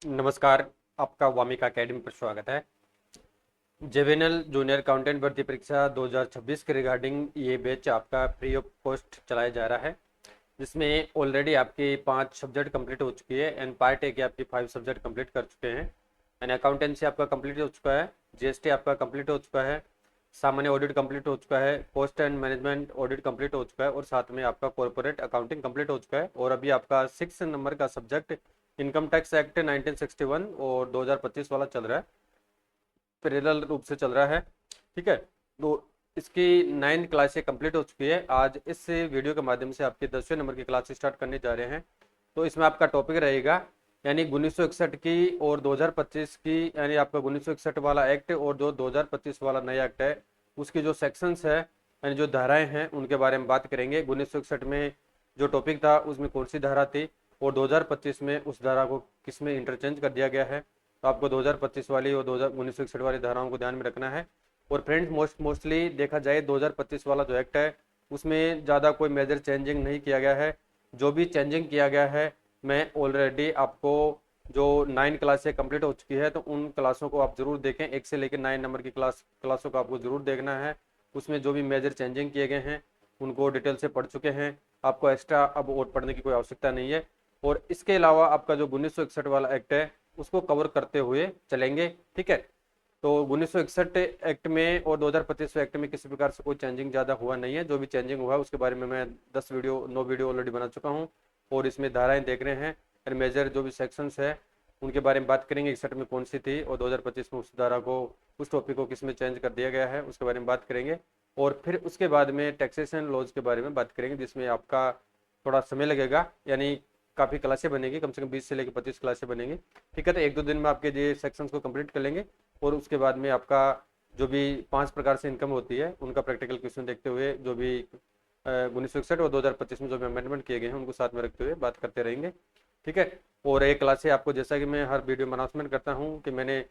नमस्कार। आपका वामिका एकेडमी पर स्वागत है। जेवेनल जूनियर अकाउंटेंट भर्ती परीक्षा 2026 के रिगार्डिंग ये बैच आपका फ्री ऑफ कॉस्ट चलाया जा रहा है, जिसमें ऑलरेडी आपकी 5 सब्जेक्ट कंप्लीट हो चुकी है एंड पार्ट ए की आपकी 5 सब्जेक्ट कंप्लीट कर चुके हैं। एंड अकाउंटेंसी आपका कंप्लीट हो चुका है, जीएसटी आपका कंप्लीट हो चुका है, सामान्य ऑडिट कंप्लीट हो चुका है, cost and management audit complete हो चुका है और साथ में आपका कॉर्पोरेट अकाउंटिंग कंप्लीट हो चुका है। और अभी आपका 6 नंबर का सब्जेक्ट इनकम टैक्स एक्ट 1961 और 2025 वाला चल रहा है, पैरेलल रूप से चल रहा है। ठीक है, तो इसकी 9 क्लासें कंप्लीट हो चुकी है। आज इस वीडियो के माध्यम से आपके 10वें नंबर की क्लास स्टार्ट करने जा रहे हैं। तो इसमें आपका टॉपिक रहेगा यानी 1961 की और 2025 की, यानी आपका 1961 वाला एक्ट और जो 2025 वाला नया एक्ट है उसकी जो सेक्शंस है यानी जो धाराएं हैं उनके बारे में बात करेंगे। 1961 में जो टॉपिक था उसमें कौन सी धारा थी और 2025 में उस धारा को किस में इंटरचेंज कर दिया गया है। तो आपको 2025 वाली और 1961 वाली धाराओं को ध्यान में रखना है। और फ्रेंड्स, मोस्टली देखा जाए 2025 वाला जो एक्ट है उसमें ज़्यादा कोई मेजर चेंजिंग नहीं किया गया है। जो भी चेंजिंग किया गया है मैं ऑलरेडी आपको जो 9 क्लासें कंप्लीट हो चुकी है तो उन क्लासों को आप जरूर देखें। 1 से लेकर 9 नंबर की क्लासों को आपको जरूर देखना है। उसमें जो भी मेजर चेंजिंग किए गए हैं उनको डिटेल से पढ़ चुके हैं, आपको एक्स्ट्रा अब और पढ़ने की कोई आवश्यकता नहीं है। और इसके अलावा आपका जो 1961 वाला एक्ट है उसको कवर करते हुए चलेंगे। ठीक है, तो 1961 एक्ट में और 2025 एक्ट में किसी प्रकार से कोई चेंजिंग ज़्यादा हुआ नहीं है। जो भी चेंजिंग हुआ है उसके बारे में मैं 9 वीडियो ऑलरेडी बना चुका हूँ और इसमें धाराएं देख रहे हैं और मेजर जो भी सेक्शंस है उनके बारे में बात करेंगे। 61 में कौन सी थी और 2025 में उस धारा को, उस टॉपिक को किस में चेंज कर दिया गया है उसके बारे में बात करेंगे। और फिर उसके बाद में टैक्सेशन लॉज के बारे में बात करेंगे, जिसमें आपका थोड़ा समय लगेगा, यानी काफ़ी क्लासें बनेगी, कम से कम 20 से लेकर 25 क्लासें बनेंगी। ठीक है, तो 1-2 दिन में आपके ये सेक्शंस को कंप्लीट कर लेंगे और उसके बाद में आपका जो भी 5 प्रकार से इनकम होती है उनका प्रैक्टिकल क्वेश्चन देखते हुए जो भी 1961 और 2025 में जो भी अमेंडमेंट किए गए हैं उनको साथ में रखते हुए बात करते रहेंगे। ठीक है, और एक क्लास से आपको, जैसा कि मैं हर वीडियो में अनाउंसमेंट करता हूँ कि मैंने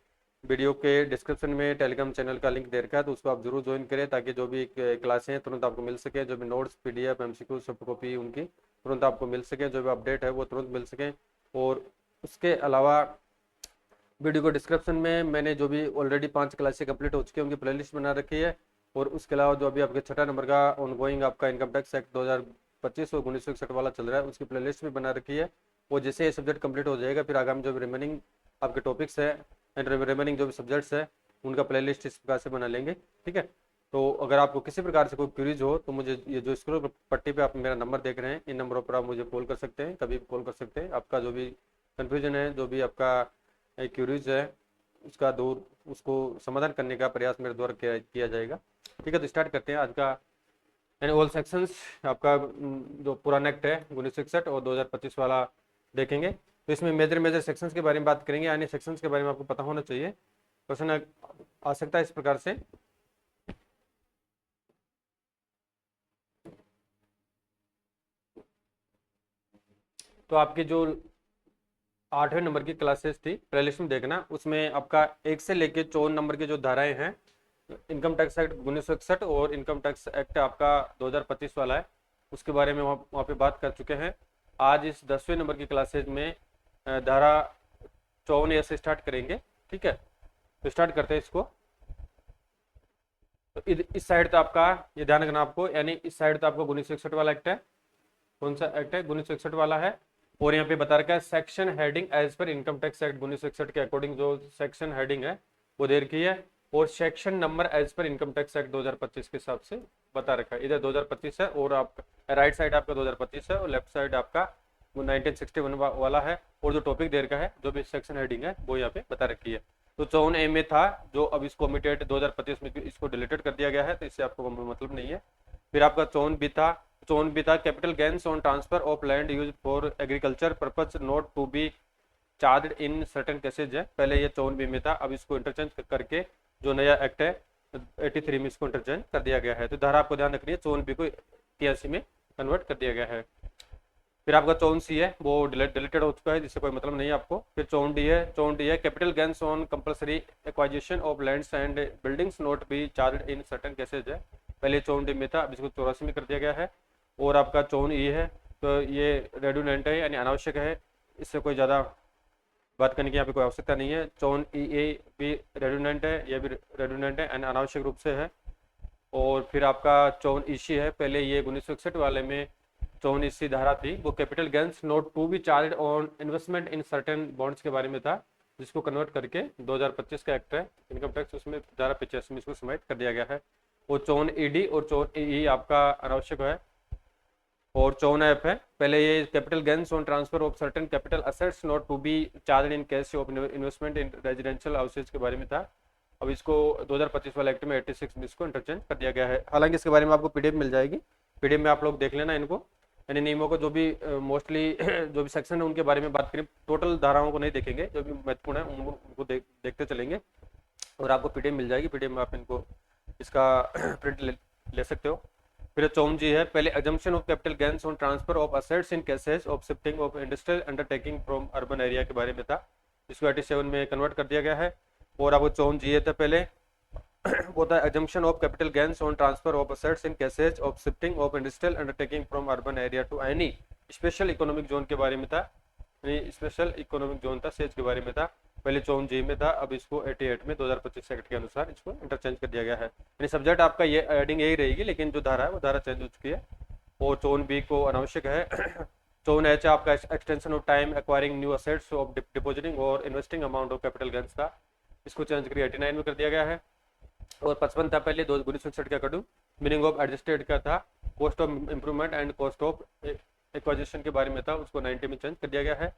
वीडियो के डिस्क्रिप्शन में टेलीग्राम चैनल का लिंक दे रखा है, तो उसको आप जरूर ज्वाइन करें ताकि जो भी क्लासें हैं तुरंत आपको मिल सके। जो भी notes, PDF, MCQ, soft copy उनकी तुरंत आपको मिल सके, जो भी अपडेट है वो तुरंत मिल सके। और उसके अलावा वीडियो को डिस्क्रिप्शन में मैंने जो भी ऑलरेडी 5 क्लासें कंप्लीट हो चुकी है उनकी प्लेलिस्ट बना रखी है। और उसके अलावा जो अभी आपके 6 नंबर का ऑनगोइंग आपका इनकम टैक्स एक्ट 2025 और 1961 वाला चल रहा है उसकी प्लेलिस्ट भी बना रखी है। और जैसे ये सब्जेक्ट कंप्लीट हो जाएगा फिर आगामी जो भी रिमेनिंग आपके टॉपिक्स है एंड रिमेनिंग जो भी सब्जेक्ट्स है उनका प्लेलिस्ट इस प्रकार से बना लेंगे। ठीक है, तो अगर आपको किसी प्रकार से कोई क्वेरीज हो तो मुझे ये जो स्क्रोल पट्टी पे आप मेरा नंबर देख रहे हैं इन नंबरों पर आप मुझे कॉल कर सकते हैं, कभी भी कॉल कर सकते हैं। आपका जो भी कन्फ्यूजन है, जो भी आपका क्यूरीज है उसका दूर, उसको समाधान करने का प्रयास मेरे द्वारा किया जाएगा। ठीक है, तो स्टार्ट करते हैं आज का। यानी ऑल सेक्शंस आपका जो पुराना एक्ट है 1961 और 2025 वाला देखेंगे। तो इसमें मेजर मेजर सेक्शंस के बारे में बात करेंगे, यानी सेक्शंस के बारे में आपको पता होना चाहिए। क्वेश्चन आ सकता है इस प्रकार से। तो आपकी जो 8वें नंबर की क्लासेस थी प्लेलिस्ट में देखना, उसमें आपका 1 से लेके 54 नंबर की जो धाराएं हैं इनकम टैक्स एक्ट 1961 और इनकम टैक्स एक्ट आपका 2025 वाला है उसके बारे में वहाँ पे बात कर चुके हैं। आज इस 10वें नंबर की क्लासेज में धारा 54 से स्टार्ट करेंगे। ठीक है, तो स्टार्ट करते हैं इसको। तो इस साइड तो आपका ये ध्यान रखना आपको, यानी इस साइड तो आपको 1961 वाला एक्ट है। कौन सा एक्ट है? 1961 वाला है। और यहाँ पे बता रखा है section heading as per income tax act 1961 के अकॉर्डिंग जो सेक्शन हेडिंग है वो दे रखी है। और section number as per income tax act 2025 के हिसाब से बता रखा है। इधर 2025 है और आप राइट साइड आपका 2025 है और लेफ्ट साइड आपका 1961 वाला है। और जो टॉपिक दे रखा है, जो भी सेक्शन हेडिंग है वो यहाँ पे बता रखी है। तो 54A में था जो अब इसको ओमिटेड 2025 में इसको डिलीटेड कर दिया गया है, तो इससे आपको मतलब नहीं है। फिर आपका 54B था, capital gains on transfer of land use for agriculture purpose not to be charge in certain cases है। पहले ये 54B में था, अब इसको इंटरचेंज करके जो नया एक्ट है 83 में इसको इंटरचेंज कर दिया गया है। तो धारा आपको ध्यान रखनी है, 54B को 83 में कन्वर्ट कर दिया गया है। फिर आपका 54C है वो डिलीटेड हो चुका है, जिससे कोई मतलब नहीं है आपको। फिर 54D है capital gains on compulsory acquisition of lands and buildings not be charge in certain cases है। पहले 54D में था, अब इसको 84 में कर दिया गया है। और आपका 54E है, तो ये रेडुडेंट है यानी अनावश्यक है, इससे कोई ज़्यादा बात करने की यहाँ पे कोई आवश्यकता नहीं है। चौन ई ए भी रेडुडेंट है, यह भी रेडुडेंट है एंड अनावश्यक रूप से है। और फिर आपका चौन ईसी है, पहले ये 1961 वाले में चौन ईसी धारा थी, वो capital gains not to be charge on investment in certain bonds के बारे में था, जिसको कन्वर्ट करके 2025 का एक्ट है इनकम टैक्स, उसमें धारा 85 में इसको समाहित कर दिया गया है। वो चौन ईडी और चौन ई आपका अनावश्यक है। और चौन एफ है, पहले ये capital gains on transfer of certain capital assets not to be charge in case of investment in residential houses के बारे में था। अब इसको 2025 वाले एक्ट में 86 में इसको इंटरचेंज कर दिया गया है। हालांकि इसके बारे में आपको पीडीएफ मिल जाएगी, पीडीएफ में आप लोग देख लेना इनको, यानी नियमों को जो भी मोस्टली जो भी सेक्शन है उनके बारे में बात करें, टोटल धाराओं को नहीं देखेंगे, जो भी महत्वपूर्ण है उनको देखते चलेंगे और आपको पीडीएफ मिल जाएगी। पीडीएफ में आप इनको इसका प्रिंट ले सकते हो। फिर चौन जी है, पहले assumption of capital gains on transfer of assets in cases of shifting of industrial undertaking from urban area के बारे में था, इसको 87 में कन्वर्ट कर दिया गया है। और आपको चौन जी था पहले वो था exemption of capital gains on transfer of assets in cases of shifting of industrial undertaking from urban area to any special economic zone के बारे में था, स्पेशल इकोनॉमिक जोन था सेज के बारे में था, पहले चौन जी में था। अब इसको 88 में 2025 एक्ट के अनुसार इसको इंटरचेंज कर दिया गया है, यानी सब्जेक्ट आपका ये एडिंग यही रहेगी, लेकिन जो धारा है वो धारा चेंज हो चुकी है। और चौन बी को अनावश्यक है। चौन एच आपका extension of time acquiring new assets of depositing और investing amount of capital gains था, इसको चेंज करके 89 में कर दिया गया है। और 55 था पहले 1961 का कटू, मीनिंग ऑफ एडजस्टेड का था, cost of improvement and cost of acquisition के बारे में था, उसको 90 में चेंज कर दिया गया है।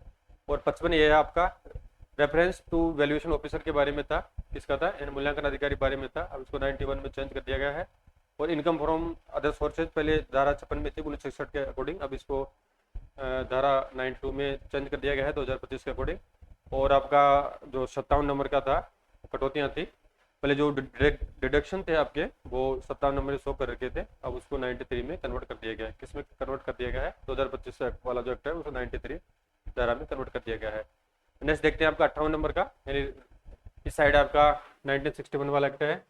और 55 ये है आपका रेफरेंस टू वैल्यूएशन ऑफिसर के बारे में था, किसका था, मूल्यांकन अधिकारी बारे में था, अब इसको 91 में चेंज कर दिया गया है। और इनकम फ्रॉम अदर सोर्सेज पहले धारा 56 में थी 1961 के अकॉर्डिंग, अब इसको धारा 92 में चेंज कर दिया गया है 2025 के अकॉर्डिंग। और आपका जो 57 नंबर का था कटौतियाँ थी, पहले जो डिडक्शन थे आपके वो 57 नंबर शो कर रखे थे, अब उसको 93 में कन्वर्ट कर दिया गया है। किस में कन्वर्ट कर दिया गया है, 2025 वाला जो एक्ट है उसको 93 धारा में कन्वर्ट कर दिया गया है। नेक्स्ट देखते हैं आपका 58 नंबर का, यानी इस साइड आपका 1961 वाला एक्ट है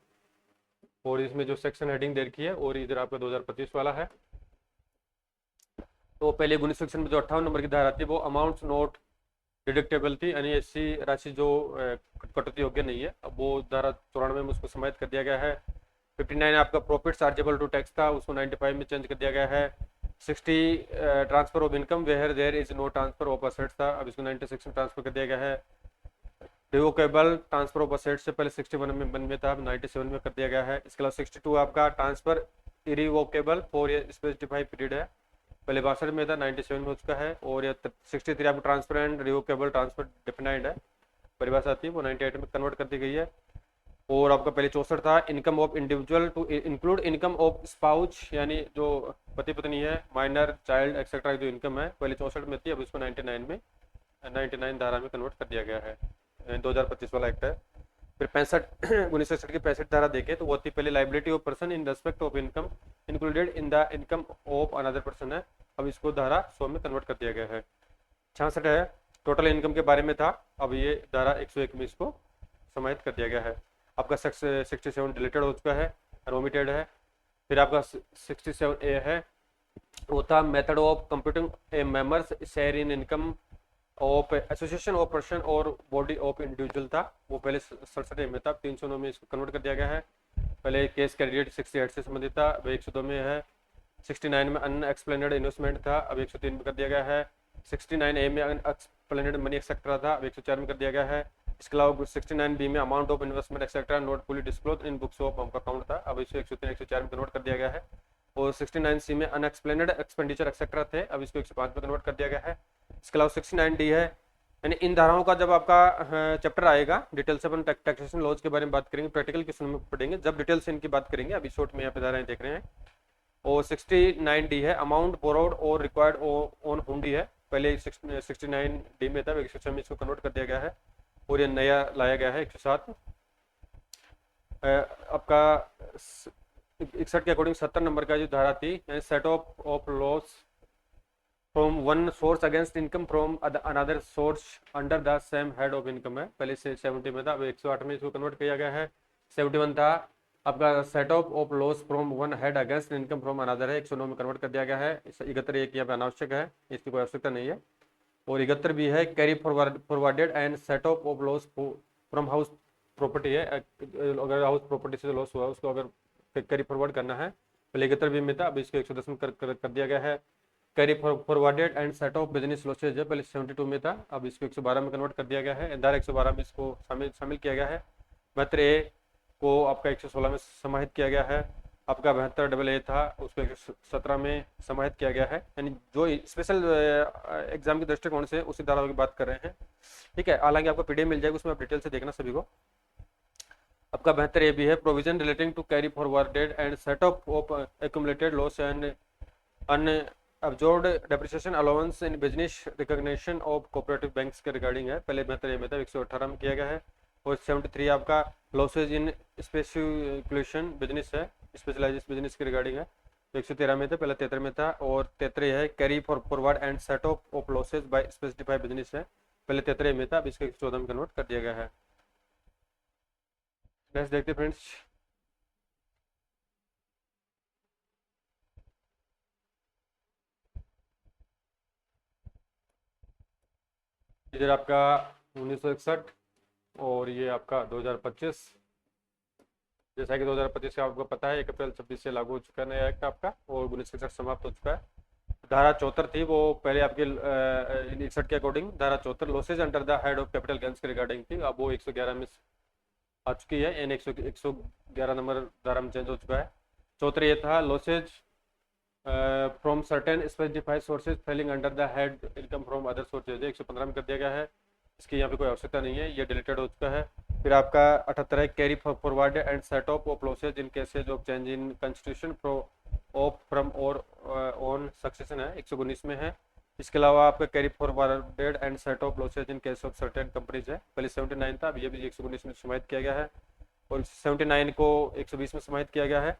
और इसमें जो सेक्शन हेडिंग दे रखी है, और इधर आपका 2025 वाला है। तो पहले 1961 में जो 58 नंबर की धारा थी वो अमाउंट्स नोट डिडक्टेबल थी, यानी ऐसी राशि जो कटौती योग्य नहीं है, अब वो धारा 94 में उसको समाहित कर दिया गया है। 59 आपका प्रॉफिट चार्जेबल टू टैक्स था, उसको 95 में चेंज कर दिया गया है। 60 transfer of income where there is no transfer of assets था, अब इसको 96 में ट्रांसफर कर दिया गया है। रिवोकेबल ट्रांसफर ऑफ असेट्स से पहले 61 में था, अब 97 में कर दिया गया है। इसके अलावा 62 आपका ट्रांसफर इरिवोकेबल फॉर ये स्पेसिफाइड पीरियड है, पहले 62 में था, 97 में हो चुका है। और ये 63 आपको transfer and revocable transfer defined है, परिभाषा आती है, वो 98 में कन्वर्ट कर दी गई है। और आपका पहले 64 था income of individual to include income of spouse, यानी जो पति पत्नी है, माइनर, चाइल्ड एक्सेट्रा जो इनकम है, पहले 64 में थी, अब इसको 99 धारा में कन्वर्ट कर दिया गया है, 2025 वाला एक्ट है। फिर 1961 की 65 धारा देखें तो वो थी पहले liability of person in respect of income included in the income of another person है, अब इसको धारा 100 में कन्वर्ट कर दिया गया है। 66 है टोटल इनकम के बारे में था, अब ये धारा 101 में इसको समाहित कर दिया गया है। आपका 67 डिलीटेड हो चुका है, ओमिटेड है। फिर आपका 67A है, वो था method of computing A members share in income of association of person और बॉडी ऑफ इंडिविजुअल था, वो पहले 67 में था, 309 में इसको कन्वर्ट कर दिया गया है। पहले केस कैंडिडेट 68 से संबंधित था, अब 102 में है। 69 में अनएक्सप्लेनेड इन्वेस्टमेंट था, अब 103 में कर दिया गया है। 69A में अनएक्सप्लेनेड मनी एक्सेट्रा था, अब 104 में कर दिया गया है। इसके अलावा 69B में amount of investment etcetera not fully disclose in books of account था, अब इसे 103 104 में कन्वर्ट कर दिया गया है। और 69C में अनएक्सप्लेनेड एक्सपेंडिचर एक्सेट्रा थे, अब इसको 105 में कन्वर्ट कर दिया गया है। इसके अलावा 69D है, यानी इन धाराओं का जब आपका चैप्टर आएगा डिटेल से अपन टैक्सेशन लॉज के बारे में बात करेंगे, प्रैक्टिकल क्वेश्चन में पढ़ेंगे जब डिटेल से इनकी बात करेंगे, अभी शॉर्ट में यहाँ पे धाराएं देख रहे हैं। और 69D है अमाउंट बोरोड और रिक्वायर्ड ऑन हुंडी है, पहले 69D में था, 106 में इसको कन्वर्ट कर दिया गया है और ये नया लाया गया है 107। आपका 61 के अकॉर्डिंग 70 नंबर का जो धारा थी, यानी set of loss from one source against income from another source under the same head of income है, पहले से 70 में था, अब 108 में इसको कन्वर्ट किया गया है। 71 था आपका set of loss from one head against income from another है, 109 में कन्वर्ट कर दिया गया है। 71 एक यहाँ पे अनावश्यक है, इसकी कोई आवश्यकता नहीं है। और 71 भी है carry forwarded and set of loss from house property है। अगर हाउस प्रॉपर्टी से लॉस हुआ उसको अगर कैरी फॉरवर्ड करना है, पहले 71 भी में था, अब इसको 110 में कर दिया गया है। Carry forwarded and set of business losses है, पहले 72 में था, अब इसको 112 में कन्वर्ट कर दिया गया है। धारा 112 में इसको शामिल किया गया है। 72A को आपका 116 में समाहित किया गया है। आपका 72AA था, उसको 117 में समाहित किया गया है। यानी जो स्पेशल एग्जाम के दृष्टिकोण से उसी धारा की बात कर रहे हैं, ठीक है। हालांकि आपको पीडीएफ मिल जाएगी, उसमें आप डिटेल से देखना सभी को। आपका 72A भी है provision relating to carry forwarded and set off accumulated loss and unabsorbed depreciation allowance in business recognition of cooperative banks के रिगार्डिंग है, पहले 72A में था, 118 में किया गया है। और 73 आपका लॉसेज इन स्पेसिकुलेशन बिजनेस है, स्पेशलाइज्ड बिजनेस के रिगार्डिंग है, तो 113 में था, पहले 73 में था। और 73 है carry forward and set off losses by specified business है, पहले 73 में था, अब इसको 114 में कन्वर्ट कर दिया गया है। नेक्स्ट देखते फ्रेंड्स। इधर आपका 1961 और ये आपका 2025। जैसा कि 2025 का आपको पता है 1 अप्रैल 26 से लागू हो चुका है नया एक्ट आपका, और 1961 समाप्त हो चुका है। धारा 74 थी, वो पहले आपके 61 के अकॉर्डिंग धारा 74 losses under the head of capital gains के रिगार्डिंग थी, अब वो 111 में आ चुकी है, यानी 111 नंबर धारा में चेंज हो चुका है। 74 ये था losses from certain specified sources falling under the head income from other sources, 115 में कर दिया गया है, इसकी यहाँ पे कोई आवश्यकता नहीं है, ये डिलीटेड हो चुका है। फिर आपका 78 है carry forward and set off losses in cases of change in constitution of from और ऑन सक्सेशन है, 119 में है। इसके अलावा आपका carry forwarded and set off losses in case of certain companies है, पहले 79 था, अब ये भी 119 में समाहित किया गया है। और 79 को 120 में समाहित किया गया है।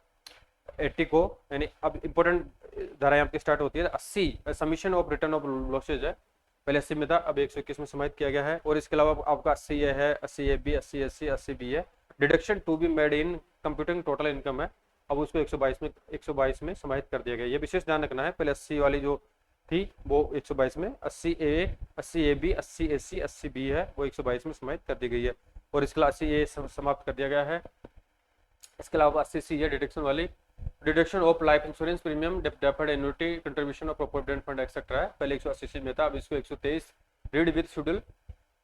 80 को, यानी अब इंपॉर्टेंट धारा यहाँ पे स्टार्ट होती है, 80 submission of return of losses है, पहले 80 में था, अब 121 में समाहित किया गया है। और इसके अलावा आपका 80A है, 80AB, 80AC, 80B है, deduction to be made in computing total income है, अब उसको 122 में समाहित कर दिया गया। ये विशेष ध्यान रखना है, पहले 80 वाली जो थी वो 122 में, 80A, 80AB, 80AC, 80B है, वो 122 में समाहित कर दी गई है। और इसके अलावा 80A समाप्त कर दिया गया है। इसके अलावा 80C है डिडक्शन वाली, deduction of life insurance premium, deferred annuity, contribution of provident fund etcetera है, पहले 180C में था, अब इसको 123 रीड विद शेड्यूल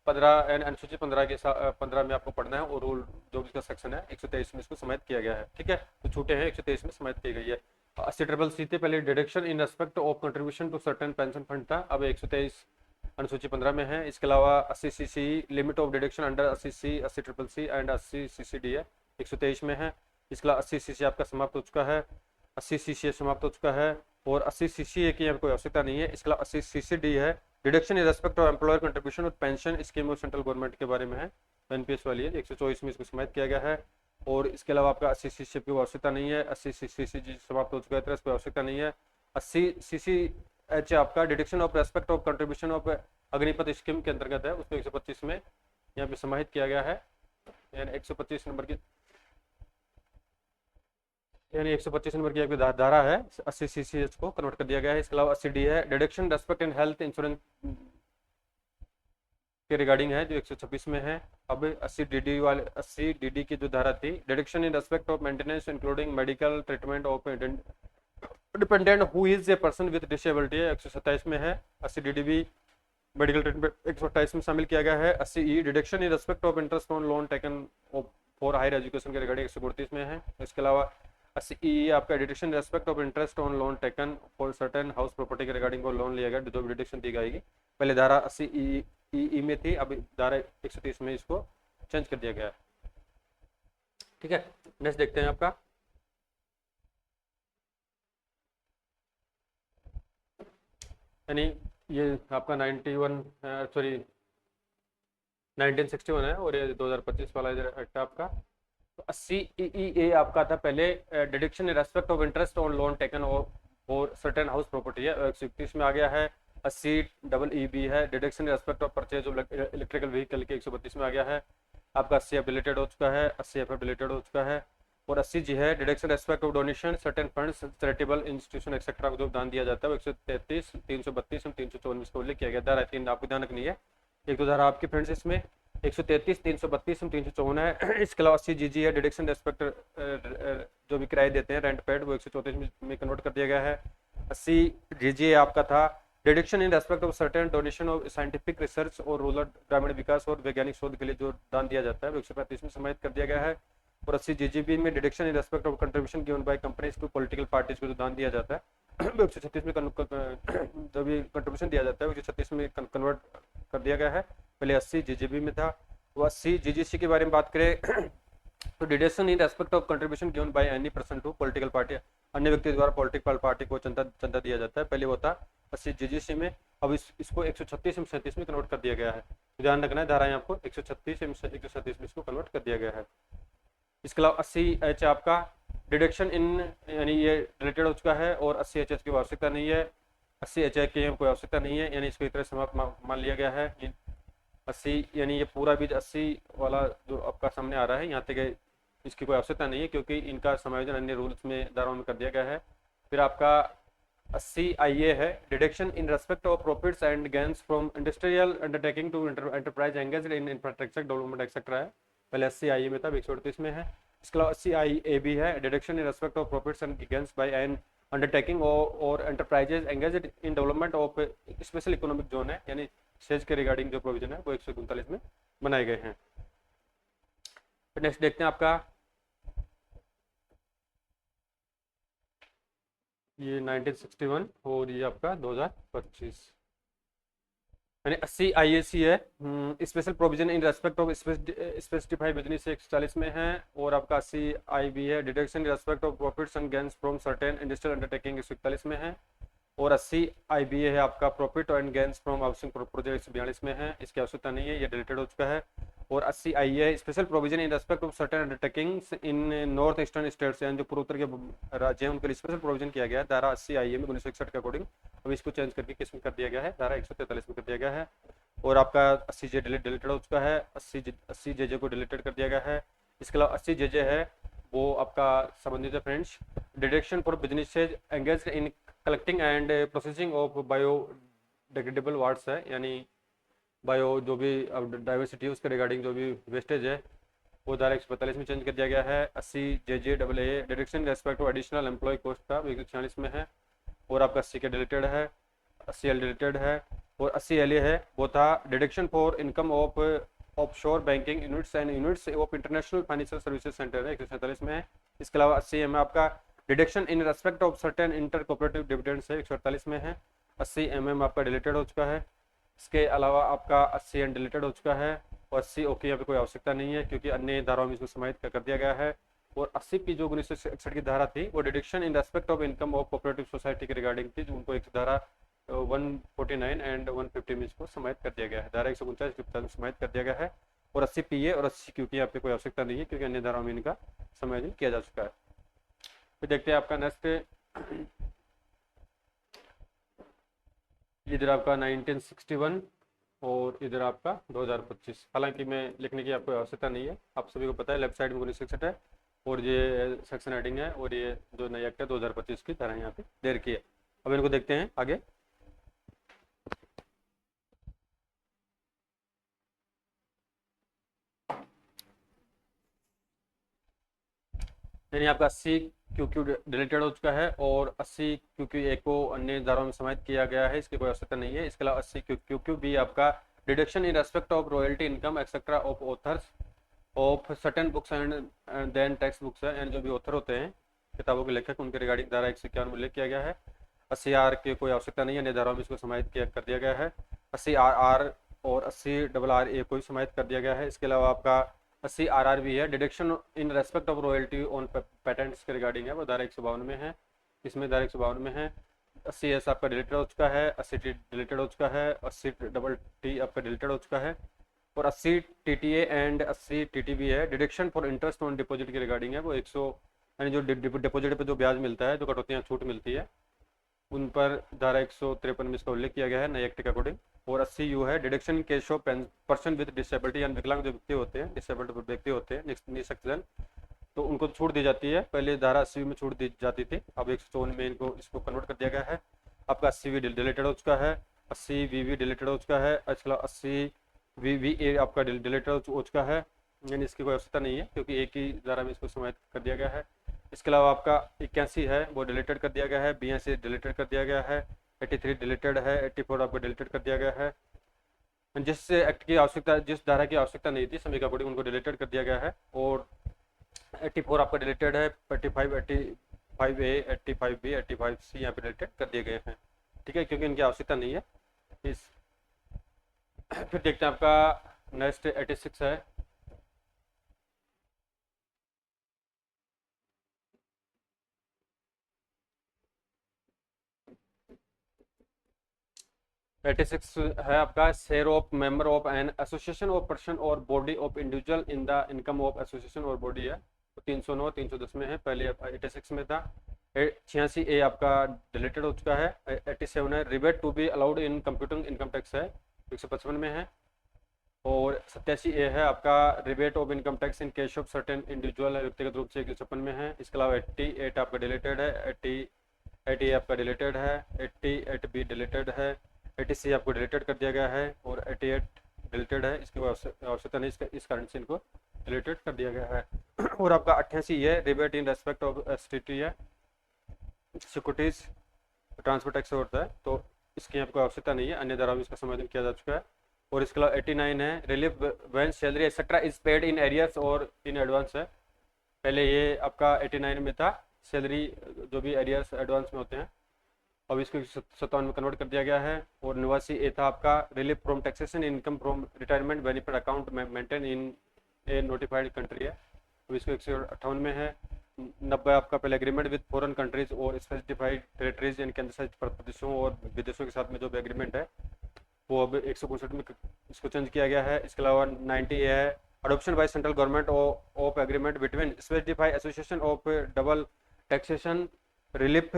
15 एंड अनुसूची 15 के 15 में आपको पढ़ना है, और रूल जो इसका सेक्शन है 123 में इसको समाहित किया गया है, ठीक है। तो छूटे हैं 123 में समाहित की गई है। 80CCC थे, पहले deduction in respect of contribution to certain pension fund था, अब 123 अनुसूची 15 में है। इसके अलावा 80CC limit of deduction under 80C, 80CCC and 80CCD है, 123 में है। इसके अलावा 80CC आपका समाप्त हो चुका है, 80CC समाप्त हो चुका है, और 80CC की यहाँ कोई आवश्यकता नहीं है। इसके अलावा 80CCD है, deduction in respect of employer contribution और pension scheme of central government के बारे में है, एनपीएस वाली है, 124 में इसको समाहित किया गया है। और इसके अलावा आपका 80CC की आवश्यकता नहीं है, 80CCG समाप्त हो चुका है, इसकी आवश्यकता नहीं है। 80CCH आपका deduction of respect of contribution of Agnipath scheme के अंतर्गत है, उसको 125 में यहाँ पे समाहित किया गया है, यानी 125 नंबर की, यानी 125 नंबर की एक धारा है, 80CCH को कन्वर्ट कर दिया गया है। इसके अलावा 80D है, deduction respect in health insurance के रिगार्डिंग है, जो 126 में है। अब 80DD वाले 80DD की जो धारा थी, deduction in respect of maintenance including medical treatment of dependent who is a person with disability है, 127 में है। 80DD भी मेडिकल ट्रीटमेंट 128 में शामिल किया गया है। 80E deduction in respect of interest on loan taken for higher education के रिगार्डिंग 138 में है। इसके अलावा 80E आपका deduction respect of interest on loan taken for certain house property के रिगार्डिंग को लोन लिया गया, जो डिडक्शन दी जाएगी, पहले धारा 80E में थी, अब धारा 130 में इसको चेंज कर दिया गया है, ठीक है। नेक्स्ट देखते हैं आपका यानी ये आपका 1961 है, और ये 2025 वाला एक्ट आपका। तो 80EA आपका था पहले, deduction in respect of interest on loan taken और सर्टेन हाउस प्रॉपर्टी है, 131 में आ गया है। 80EB है, deduction in respect of purchase of electrical vehicle के 132 में आ गया है। आपका 80F डिलीटेड हो चुका है, 80F डिलीटेड हो चुका है। और 80 जी है deduction respect of donation certain funds charitable institution etcetera को जो दान दिया जाता है वो 133, 332 और 354 को उल्लेख किया गया। धारा 3 आपको ध्यान रखनी है। एक तो धारा आपकी फ्रेंड्स इसमें 133, 332 और 354 है। इसके अलावा 80 जी है डिडक्शन रेस्पेक्ट जो भी किराए देते हैं रेंट पेड वो 134 में कन्वर्ट कर दिया गया है। 80 जी आपका था deduction in respect of certain donation of scientific research और रूरल ग्रामीण विकास और वैज्ञानिक शोध के लिए जो दान दिया जाता है वो 135 में समाहित कर दिया गया है। और 80 जीजीबी में deduction in respect of contribution given by companies to political parties को जो दान दिया जाता है वो 136 में जो भी कंट्रीब्यूशन दिया जाता है वो 136 में कन्वर्ट कर दिया गया है। पहले 80 जीजीबी में था। वो 80 जीजीसी के बारे में बात करें तो deduction in respect of contribution given by any person to political party, अन्य व्यक्ति द्वारा पॉलिटिकल पार्टी को चंदा दिया जाता है। पहले वो था 80 जीजीसी में, अब इसको 136 एवं 37 में कन्वर्ट कर दिया गया है। ध्यान रखना है धाराएं आपको 136 एवं 137 में इसको कन्वर्ट कर दिया गया है। इसके अलावा 80 एच आपका डिडक्शन इन यानी ये रिलेटेड हो चुका है और 80 एच की आवश्यकता नहीं है। 80 एच की कोई आवश्यकता नहीं है यानी इसको एक तरह समाप्त मान लिया गया है। 80 यानी ये पूरा बीज 80 वाला जो आपका सामने आ रहा है यहाँ तक इसकी कोई आवश्यकता नहीं है क्योंकि इनका समायोजन अन्य रूल्स में धाराओं में कर दिया गया है। फिर आपका 80 IA है deduction in respect of profits and gains from industrial undertaking to enterprise engaged in infrastructure development etcetera है। पहले 80 IA में था 138 में है। इसके अलावा 80 IAB है deduction in respect of profits and gains by an undertaking और enterprises engaged in development of special economic zone है यानी सेज के रिगार्डिंग जो प्रोविजन है वो 139 में बनाए गए हैं। नेक्स्ट देखते हैं आपका ये 1961 और ये आपका 2025 यानी 80 IAC है special provision in respect of specified business 140 में है। और आपका 80 IB है deduction in respect of profits and gains from certain industrial undertaking 141 में है। और 80 IBA है आपका profit and gains from housing project 142 में है, इसकी आवश्यकता नहीं है, ये डिलीटेड हो चुका है। और 80 IA special provision in respect of certain undertakings in north eastern states यानी जो पूर्वोत्तर के राज्य हैं उनके लिए स्पेशल प्रोविजन किया गया है धारा 80 IA में 1961 के अकॉर्डिंग। अब इसको चेंज करके किस में कर दिया गया है धारा 143 में कर दिया गया है। और आपका 80 J डिलीटेड हो चुका है, 80 JJ को डिलीटेड कर दिया गया है। इसके अलावा 80 JJ है वो आपका संबंधित है friends deduction for businesses engaged in collecting and processing of biodegradable वाट्स है यानी बायो जो भी डाइवर्सिटी है उसके रिगार्डिंग जो भी वेस्टेज है वो धारा 145 में चेंज कर दिया गया है। 80 JJAA deduction respect of additional employ cost का 146 में है। और आपका 80 के डिलीटेड है, 80 L डिलीटेड है। और 80 LA है वो था deduction for income of offshore banking units and units of international financial services centre है 147 में है। इसके अलावा 80 M आपका deduction in respect of certain inter cooperative dividends है 148 में है। 80 MM आपका डिलीटेड हो चुका है। इसके अलावा आपका 80 N डिलीटेड हो चुका है। और 80 OK यहाँ पे कोई आवश्यकता नहीं है क्योंकि अन्य धाराओं में इसको समाहित कर दिया गया है। और 80 की जो 1961 की धारा थी वो deduction in respect of income of cooperative society के रिगार्डिंग थी जो उनको एक धारा 149 एंड 150 में इसको समाहित कर दिया गया है, धारा 149 में समाहित कर दिया गया है। और 80 PA और 80 QT यहाँ पे कोई आवश्यकता नहीं है क्योंकि अन्य धाराओं में इनका समायोजन किया जा चुका है। फिर देखते हैं आपका नेक्स्ट इधर आपका 1961 और इधर आपका 2025। हालांकि मैं लिखने की आपको आवश्यकता नहीं है, आप सभी को पता है लेफ्ट साइड में 1961 है और ये सेक्शन हेडिंग है और ये जो नई एक्ट है 2025 की तरह यहाँ पे दे रखी है। अब इनको देखते हैं आगे। यानी आपका 80 QQ डिलीटेड हो चुका है और 80 QQ को अन्य धाराओं में समाहित किया गया है, इसकी कोई आवश्यकता नहीं है। इसके अलावा 80 QQ भी आपका deduction in respect of royalty income etcetera of authors of certain books and then text books है यानी जो भी ऑथर होते हैं किताबों के लेखक उनके रिगार्डिंग धारा 151 में उल्लेख किया गया है। 80 R की कोई आवश्यकता नहीं है, अन्य धाराओं में इसको समाहित कर दिया गया है। 80 RR और 80 RRA को समाहित कर दिया गया है। इसके अलावा आपका 80 RR भी है deduction in respect of royalty on patents के रिगार्डिंग है वो धारा 152 में है, इसमें धारा 152 में है। 80 S आपका डिलीटेड हो चुका है, 80 T डिलीटेड हो चुका है, 80 TT आपका डिलीटेड हो चुका है। और 80 TTA एंड 80 TTB है deduction for interest on deposit के रिगार्डिंग है वो 100 यानी जो डिपॉजिट पे जो ब्याज मिलता है जो कटौतियाँ छूट मिलती है उन पर धारा 153 में इसका उल्लेख किया गया है नई एक्ट के अकॉर्डिंग। और 80 U है deduction in case of person with disability यानी विकलांग जो व्यक्ति होते हैं डिसेबल्ड व्यक्ति होते हैं निःशक्तजन तो उनको छूट दी जाती है। पहले धारा 80 में छूट दी जाती थी, अब 154 में इनको इसको कन्वर्ट कर दिया गया है। आपका 80 भी डिलीटेड हो चुका है, 80 वी भी डिलीटेड हो चुका है, इसके अलावा 80 वी वी ए आपका डिलीटेड हो चुका है, यानी इसकी कोई आवश्यकता नहीं है क्योंकि एक ही धारा में इसको समाहित कर दिया गया है। इसके अलावा आपका 81 है वो डिलीटेड कर दिया गया है, 82 डिलीटेड कर दिया गया है, 83 डिलीटेड है, 84 आपको डिलीटेड कर दिया गया है। जिस एक्ट की आवश्यकता, जिस धारा की आवश्यकता नहीं थी समय के अकॉर्डिंग उनको डिलीटेड कर दिया गया है। और 84 आपका डिलीटेड है, 85 85A 85B 85C यहाँ पे डिलीटेड कर दिए गए हैं, ठीक है, क्योंकि इनकी आवश्यकता नहीं है। इस फिर देखते हैं आपका नेक्स्ट 86 है। है आपका share of member of an association of person और body of individual in the income of association और बॉडी है, तो 309 310 में है, पहले 86 में था। 86A आपका डिलीटेड हो चुका है। 87 है rebate to be allowed in computing income tax है, 155 में है। और 87A है आपका rebate of income tax in case of certain individual है, व्यक्तिगत रूप से, 156 में है। इसके अलावा 88 आपका डिलीटेड है, 80 आपका डिलीटेड है, 88B डिलीटेड है, 80C आपको डिलीटेड कर दिया गया है और 88 डिलीटेड है, इसकी आवश्यकता नहीं, इस कारण से इनको डिलीटेड कर दिया गया है। और आपका 88 है rebate in respect of STT है, सिक्योरिटीज ट्रांसफर टैक्स होता है, तो इसकी आपको आवश्यकता नहीं है, अन्य धारा में इसका समाधान किया जा चुका है। और इसके अलावा 89 है relief when salary etcetera is paid in arrears और इन एडवांस है, पहले ये आपका 89 में था, सैलरी जो भी एरियर्स एडवांस में होते हैं, अब इसको 57 में कन्वर्ट कर दिया गया है। और 89A था आपका relief from taxation income from retirement benefit account maintain in A notified country है, तो इसको 158 में है। 90 आपका पहले एग्रीमेंट विद फॉरेन कंट्रीज और स्पेसिफाइड टेरिटरीज यानी केंद्र शासित प्रदेशों और विदेशों के साथ में जो भी एग्रीमेंट है वो अब 165 में इसको चेंज किया गया है। इसके अलावा 90A है adoption by central government of agreement between specified association of double taxation relief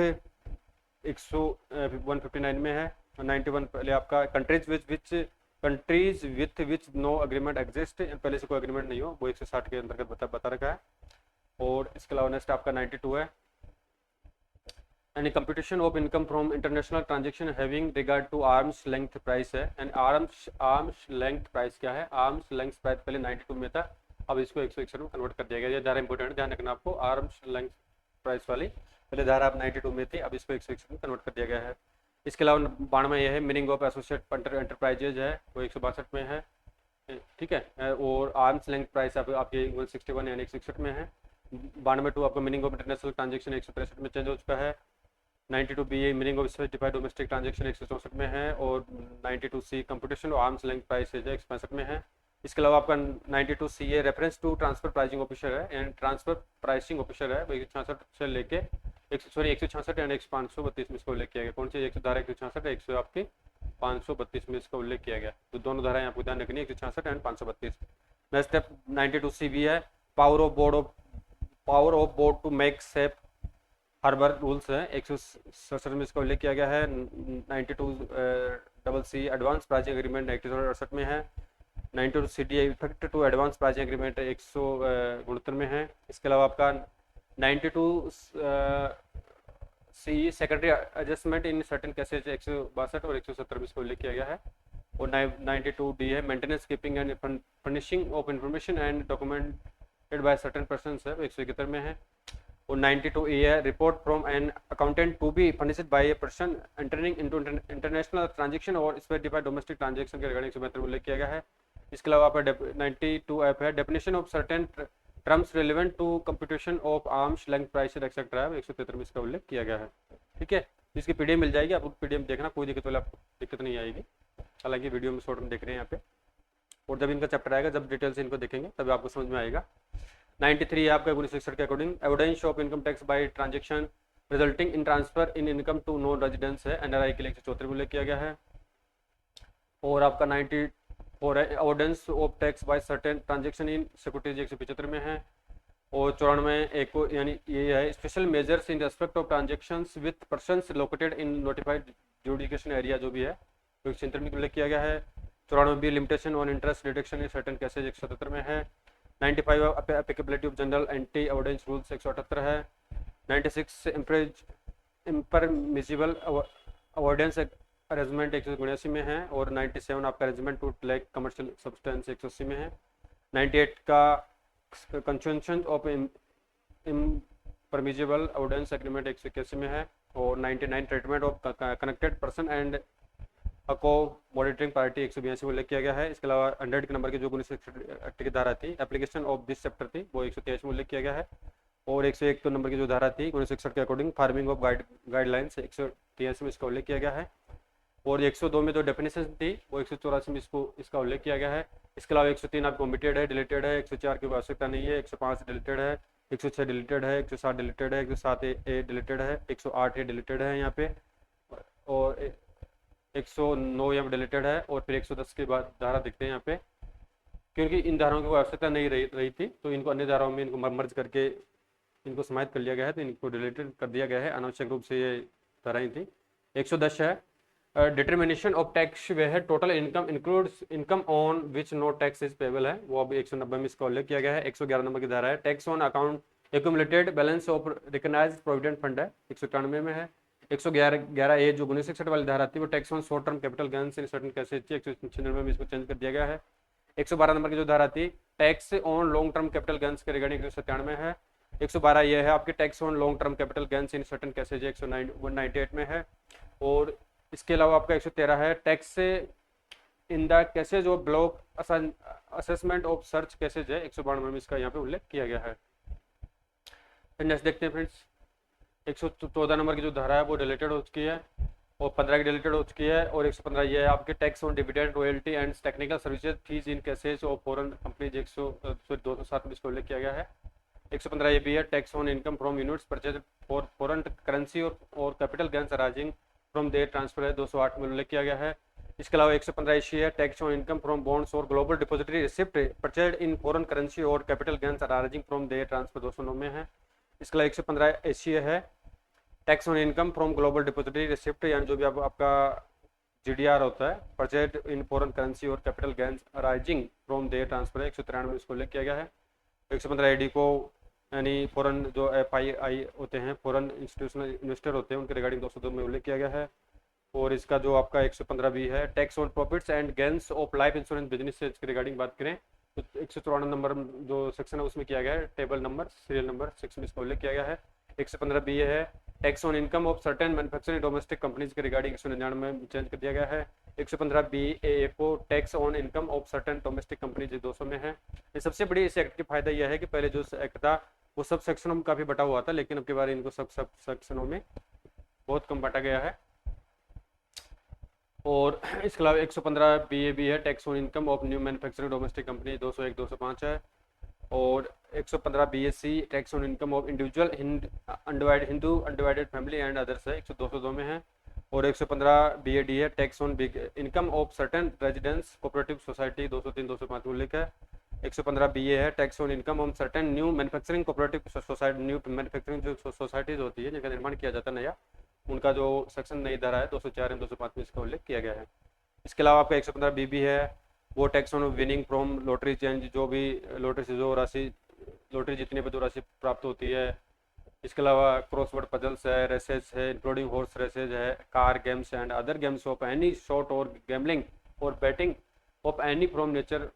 159 में है। 91 पहले आपका countries with which no agreement exist, पहले से कोई एग्रीमेंट नहीं हो, वो 160 के अंतर्गत बता रखा है। और इसके अलावा नेक्स्ट आपका 92 है any computation of income from international transaction having regard to arms length price है, एंड आर्म्स लेंथ प्राइस क्या है, आर्म्स लेंथ प्राइस पहले 92 में था, अब इसको 161 में कन्वर्ट कर दिया गया। ये ज़्यादा इंपॉर्टेंट ध्यान रखना आपको, आर्म्स लेंथ प्राइस वाली पहले धारा आप 92 में थी, अब इसको 161 में कन्वर्ट कर दिया गया है। इसके अलावा 92 ये है मीनिंग ऑफ एसोसिएट एंटरप्राइजेज है, वो 162 में है, ठीक है। और आर्म्स लेंथ प्राइस आपके 161 यानी 161 में है। 92 आपका मीनिंग ऑफ इंटरनेशनल ट्रांजेक्शन 163 में चेंज हो चुका है। 92B meaning of specified domestic transaction 164 में है। और 92C कंप्यूटेशन और आर्म्स लेंथ प्राइस है 165 में है। इसके अलावा आपका 92C ये reference to transfer pricing officer है, एंड ट्रांसफर प्राइसिंग ऑफिसर है, 166 से लेके 166 एंड 532 में इसका उल्लेख किया गया। कौन सी 100 166 है, 100 आपकी 532 में इसका उल्लेख किया गया, तो दोनों धाराएं आपको ध्यान रखनी है, 166 एंड 532। नेक्स्ट स्टेप 92C भी है power of board to make safe harbour rules है, 167 में इसका उल्लेख किया गया है। 92C एडवांस प्राइसिंग एग्रीमेंट 168 में है। 92CD effect to advance pricing agreement 169 में है। इसके अलावा आपका 92C secondary adjustment in certain cases 162 और 170 में इसका उल्लेख किया गया है। और 92D है maintenance keeping and furnishing of information and documented by certain persons है, 171 में है। और 92A है report from an accountant to be furnished by a person entering into international transaction और स्पेसिफाइड डोमेस्टिक ट्रांजैक्शन के रिगार्डिंग 172 में उल्लेख किया गया है। इसके अलावा आप 92F है definition of certain terms relevant to computation of arms length price etcetera, 173 में इसका उल्लेख किया गया है, ठीक है। इसकी पीडीएफ मिल जाएगी, आप पीडीएफ देखना, कोई दिक्कत वाला आपको दिक्कत नहीं आएगी, हालांकि वीडियो में शॉर्ट में देख रहे हैं यहाँ पे, और जब इनका चैप्टर आएगा, जब डिटेल से इनको देखेंगे तब आपको समझ में आएगा। 93 आपका 1961 के according evidence of income tax by transaction resulting in transfer in income to non residence है, एनआरआई के लिए 174 में उल्लेख किया गया है। और आपका 94 है evidence of tax by certain transaction in securities 175 में है। और 94 एक यानी ये है special measures in respect of transactions with persons located in notified jurisdiction area जो भी है, तो 173 में उल्लेख किया गया है। 94 limitation on interest deduction in certain cases 177 में है। 95 applicability of general anti avoidance rules 178 है। 96 इम्परमिसिबल अवॉइडेंस अरेंजमेंट 179 में है। और 97 आपका arrangement to like commercial substance 180 में है। 98 का concession of impermissible avoidance agreement 181 में है। और 99 treatment of connected person and को मॉनिटरिंग पार्टी 182 में उल्लेख किया गया है। इसके अलावा 100 के नंबर की जो 1961 की धारा थी एप्लीकेशन ऑफ दिस चैप्टर थी वो 123 में उल्लेख किया गया है। और 101 नंबर की जो धारा थी 1961 के अकॉर्डिंग फार्मिंग ऑफ गाइडलाइंस 183 में इसका उल्लेख किया गया है। और 102 में जो डेफिनेशन थी वो 184 में इसका उल्लेख किया गया है। इसके अलावा 103 आपको ओमिटेड है, डिलीटेड है, 104 की आवश्यकता नहीं है, 105 डिलीटेड है, 106 डिलीटेड है, 107 डिलीटेड है, 107 ए डिलीटेड है, 108 ए डिलीटेड है यहाँ पे, और 109 यहाँ पे डिलीटेड है। और फिर 110 के बाद धारा दिखते हैं यहाँ पे, क्योंकि इन धाराओं की कोई आवश्यकता नहीं रही थी तो इनको अन्य धाराओं में इनको मर्ज करके इनको समाहित कर लिया गया है, तो इनको डिलीटेड कर दिया गया है। अनावश्यक रूप से ये धाराएं थी। 110 है डिटर्मिनेशन ऑफ टैक्स वे है total income includes income on which no tax is payable है, वो अभी 190 में इसका उल्लेख किया गया है। 111 नंबर की धारा है tax on account accumulated balance of recognised provident fund है, 191 में है। 111 ए जो 1961 वाली धारा थी वो tax on short term capital gains in certain cases थी, 196 में इसको चेंज कर दिया गया है। 112 नंबर की जो धारा थी tax on long term capital gains के रिगार्डिंग 197 में है। 112 ये है आपके tax on long term capital gains in certain cases 198 में है। और इसके अलावा आपका 113 है tax in the cases of block assessment of search cases है, 192 में इसका यहाँ पे उल्लेख किया गया है। नेक्स्ट देखते हैं फ्रेंड्स, 114 नंबर की जो धारा है वो डिलीटेड हो चुकी है और 15 की डिलीटेड हो चुकी है। और 115 ये है आपके tax on dividend royalty and technical services fees in cases of foreign companies 207 में इसको उल्लेख किया गया है। 115 ये भी है tax on income from units purchase for foreign currency और capital gains arising from their transfer है, 208 में उल्लेख किया गया है। इसके अलावा 115 इशी है tax on income from bonds और global depository receipt purchase in foreign currency और capital gains arising from their transfer, 209 में है। इसके अलावा 115 एसी है tax on income from global depository receipt, यानी जो भी आपका जीडीआर होता है परचेज इन फॉरेन करेंसी और capital gains arising from their transfer है, 193 में इसको उल्लेख किया गया है। 115 एडी को यानी फॉरेन जो FII होते हैं फॉरेन इंस्टीट्यूशनल इन्वेस्टर होते हैं उनके रिगार्डिंग 202 में उल्लेख किया गया है। और इसका जो आपका 115 भी है tax on profits and gains of life insurance business से इसके रिगार्डिंग बात करें तो 154 नंबर जो सेक्शन है उसमें किया गया है, टेबल नंबर सीरियल नंबर 6 में इसका उल्लेख किया गया है। 115 बी है tax on income of certain manufacturing domestic companies के रिगार्डिंग 199 में चेंज कर दिया गया है। 115 बी ए को tax on income of certain domestic companies 200 में है। ये सबसे बड़ी इस एक्ट की फायदा यह है कि पहले जो एक्ट था वो सब सेक्शनों में काफ़ी बटा हुआ था, लेकिन अब के बार इनको सब सेक्शनों में बहुत कम बांटा गया है। और इसके अलावा 115 BA भी है tax on income of new manufacturing domestic company 201 205 है। और 115 BSc tax on income of individual Hindu undivided family and others है, 202 में है। और 115 BAD है tax on income of certain residence cooperative society 203 205 में उल्लेख है। 115 BA है tax on income on certain new manufacturing cooperative society, new manufacturing जो सोसाइटीज होती है जिनका निर्माण किया जाता है नया, उनका जो सेक्शन नई धारा है 204 एवं 205 में इसका उल्लेख किया गया है। इसके अलावा आपका 115 BB है वो tax on winning from lottery change, जो भी लॉटरी से जो राशि लॉटरी जीतने पर जो राशि प्राप्त होती है। इसके अलावा क्रॉसवर्ड पजल्स है, रेसेज है इंक्लूडिंग हॉर्स रेसेज है, car games and other games of any sort और गैम्बलिंग और betting of any form nature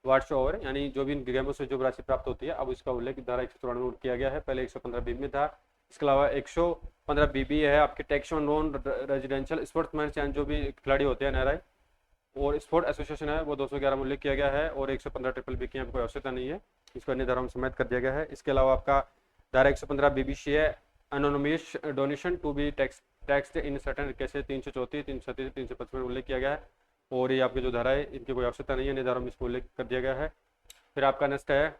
whatsoever, यानी जो भी इन गेमों से जो राशि प्राप्त होती है अब इसका उल्लेख धारा 194 में किया गया है, पहले 115 BB में था। इसके अलावा 115 BB है आपके tax on non residential sportsman, यानी जो भी खिलाड़ी होते हैं NRI और स्पोर्ट एसोसिएशन है वो 211 में उल्लेख किया गया है। और 115 BBB की यहाँ कोई आवश्यकता नहीं है, इसको अन्य धाराओं में समेत कर दिया गया है। इसके अलावा आपका धारा 115 BBC है anonymous donation to be tax in certain cases 334 337 355 में उल्लेख किया गया है। और ये आपके जो धारा है इनकी कोई आवश्यकता नहीं है, अन्य धाराओं में इसको उल्लेख कर दिया गया है। फिर आपका नेक्स्ट है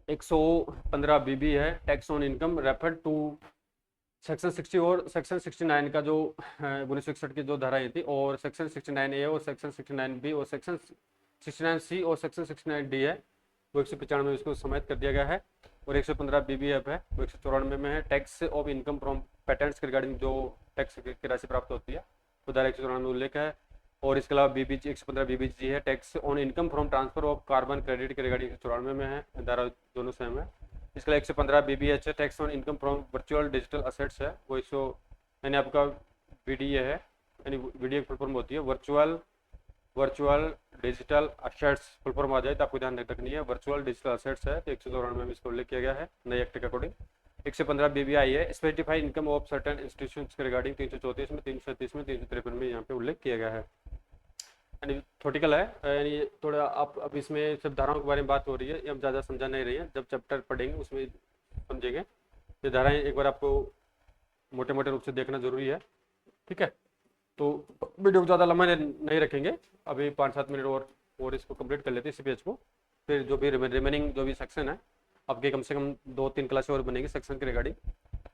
115 BB है tax on income refer to section 60 और सेक्शन 69 का जो 1961 की जो धाराएं थी, और सेक्शन 69A और सेक्शन 69B और सेक्शन 69C और सेक्शन 69D है वो 195 में इसको समाहित कर दिया गया है। और 115 BB है वो 194 में है tax of income from patents के रिगार्डिंग जो टैक्स की राशि प्राप्त होती है वो धारा 194 में उल्लेख है। और इसके अलावा बीबीजी 115 बीबीजी है, tax on income from transfer of carbon credit के रिगार्डिंग 194 में है, धारा दोनों सेम है। इसके अलावा 115 बीबीएच है, tax on income from virtual digital assets है, वो 100 यानी आपका वीडीए है, यानी वीडीए फुल फॉर्म होती है virtual digital assets, full form आ जाए तो आपको ध्यान रखनी है, वर्चुअल डिजिटल असेट्स है, तो 194 में इसको उल्लेख किया गया है नए एक्ट के अकॉर्डिंग। 115 बीबीआई है, specified income of certain institutions के रिगार्डिंग 334 में, 337 में, 353 में यहाँ पे उल्लेख किया गया है, यानी थोटिकल है, यानी थोड़ा आप अब इसमें सब धाराओं के बारे में बात हो रही है, ये हम ज़्यादा समझा नहीं रही है, जब चैप्टर पढ़ेंगे उसमें समझेंगे। ये धाराएं एक बार आपको मोटे मोटे रूप से देखना जरूरी है, ठीक है। तो वीडियो को ज़्यादा लंबा नहीं रखेंगे, अभी 5-7 मिनट और इसको कंप्लीट कर लेते हैं इसी पेज को, फिर जो भी रिमेनिंग जो भी सेक्शन है आपके कम से कम 2-3 क्लासें और बनेगी सेक्शन के रिगार्डिंग,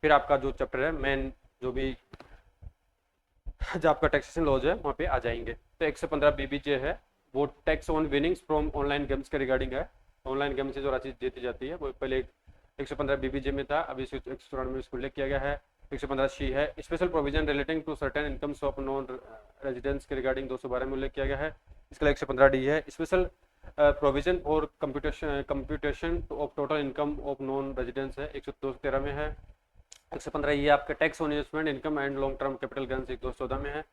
फिर आपका जो चैप्टर है मेन जो भी जो आपका टैक्सेशन लॉज है वहाँ पे आ जाएंगे। तो 115 बीबीजे है, वो tax on winnings from online games के रिगार्डिंग है, ऑनलाइन गेम से जो राशि जीती जाती है वो पहले 115 बीबीजे में था, अभी 194 में इसको उल्लेख किया गया है। 115 सी है, special provision relating to certain incomes of non residents के रिगार्डिंग 212 में उल्लेख किया गया है। इसके लिए 115 डी है, स्पेशल प्रोविजन और computation of total income of non residents है, 113 में है। 115 ये आपका tax on investment income and long term capital gains 214 में है।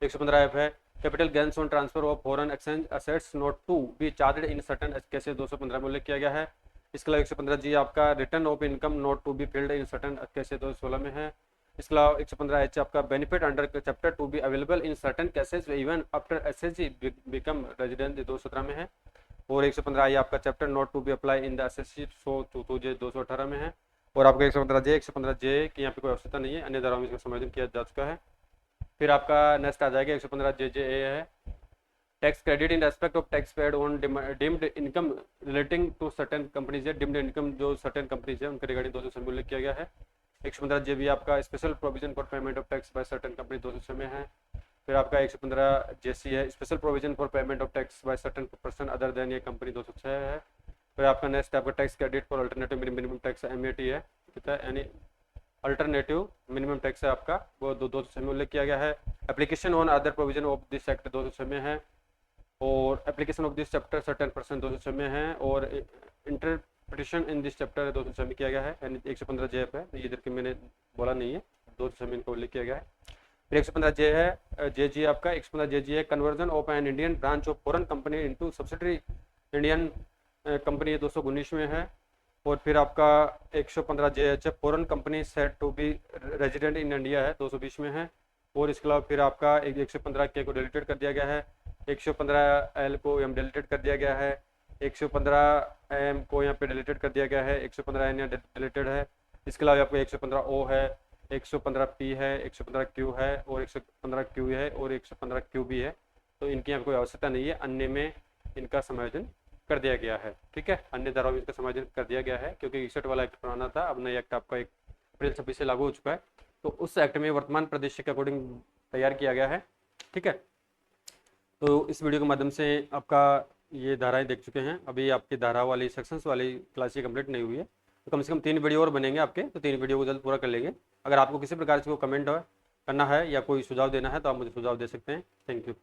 115 एफ है, capital gains on transfer of foreign exchange assets not to be charged in certain cases 215 में उल्लेख किया गया है। इसके अलावा 115 जी आपका return of income not to be filed in certain cases 216 में है। इसके अलावा 115 एच आपका benefit under chapter to be available in certain cases even after assessee become resident 217 में है। और 115 आई आपका chapter not to be apply in the assessee 218 में है। और आपका 115 जे की यहाँ पे कोई आवश्यकता नहीं है, अन्य धाराओं में इसका समायोजन किया जा चुका है। फिर आपका नेक्स्ट आ जाएगा 115 जे है, tax credit in respect of tax paid on deemed income relating to certain companies है, डिम्ड इनकम जो सर्टेन कंपनीज है उनके रिगार्डिंग 200 में उल्लेख किया गया है। 115 जे भी आपका special provision for payment of tax by certain company 200 में है। फिर आपका 115 जेसी है, special provision for payment of tax by certain person other than ये कंपनी 206 है। फिर आपका नेक्स्ट आपका tax credit for alternative minimum tax MAT है, कितना यानी अल्टरनेटिव मिनिमम टैक्स है आपका, वो 206 में उल्लेख किया गया है। Application on other provision of this act 206 में है। और application of this chapter certain person 206 में है। और इंटरप्रिटेशन इन दिस चैप्टर 206 में किया गया है, यानी 115 जे है, ये इधर के मैंने बोला नहीं है, 206 में इनको उल्लेख किया गया है। फिर 115 जे है, जे जी आपका 115 जे है, conversion of an Indian branch of foreign company into subsidiary Indian company 219 में है। और फिर आपका 115 J H foreign company set to be resident in India है, 220 में है। और इसके अलावा फिर आपका 115 के को डिलीटेड कर दिया गया है, 115 एल को यहाँ डिलीटेड कर दिया गया है, 115 एम को यहाँ पे डिलीटेड कर दिया गया है, 115 एन यहाँ डिलीटेड है। इसके अलावा आपको 115 ओ है, 115 पी है, 115 क्यू है, और 115 क्यू है, और 115 क्यू भी है। तो इनकी यहाँ कोई आवश्यकता नहीं है, अन्य में इनका समायोजन कर दिया गया है, ठीक है। अन्य धाराओं में इसका समायोजन कर दिया गया है, क्योंकि 61 वाला एक्ट पुराना था, अब नया एक्ट आपका 1 अप्रैल 26 से लागू हो चुका है, तो उस एक्ट में वर्तमान प्रदेश के अकॉर्डिंग तैयार किया गया है, ठीक है। तो इस वीडियो के माध्यम से आपका ये धाराएं देख चुके हैं, अभी आपकी धारा वाली सेक्शंस वाली क्लास कंप्लीट नहीं हुई है, तो कम से कम 3 वीडियो और बनेंगे आपके, तो 3 वीडियो को जल्द पूरा कर लेंगे। अगर आपको किसी प्रकार से कोई कमेंट करना है या कोई सुझाव देना है तो आप मुझे सुझाव दे सकते हैं। Thank you.